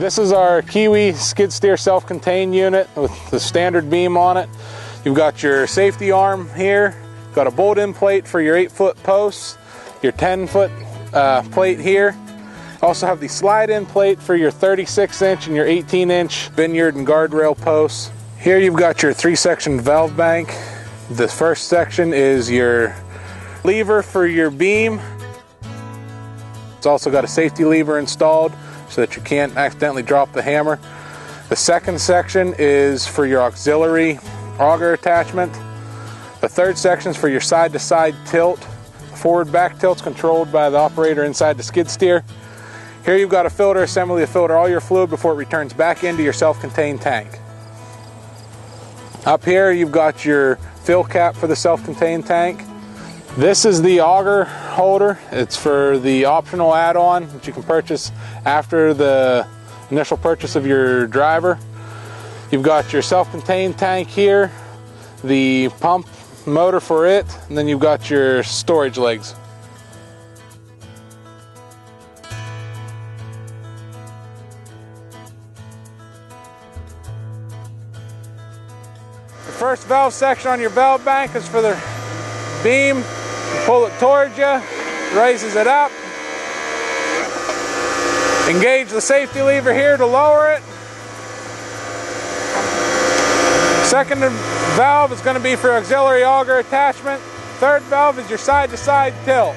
This is our Kiwi skid steer self-contained unit with the standard beam on it. You've got your safety arm here, got a bolt-in plate for your 8-foot posts, your 10-foot plate here. Also have the slide-in plate for your 36-inch and your 18-inch vineyard and guardrail posts. Here you've got your 3-section valve bank. The first section is your lever for your beam. It's also got a safety lever installed so that you can't accidentally drop the hammer. The second section is for your auxiliary auger attachment. The third section is for your side-to-side tilt. Forward back tilt's controlled by the operator inside the skid steer. Here you've got a filter assembly to filter all your fluid before it returns back into your self-contained tank. Up here you've got your fill cap for the self-contained tank. This is the auger holder. It's for the optional add-on that you can purchase after the initial purchase of your driver. You've got your self-contained tank here, the pump motor for it, and then you've got your storage legs. The first valve section on your valve bank is for the beam. You pull it towards you, raises it up. Engage the safety lever here to lower it. Second valve is going to be for auxiliary auger attachment. Third valve is your side-to-side tilt.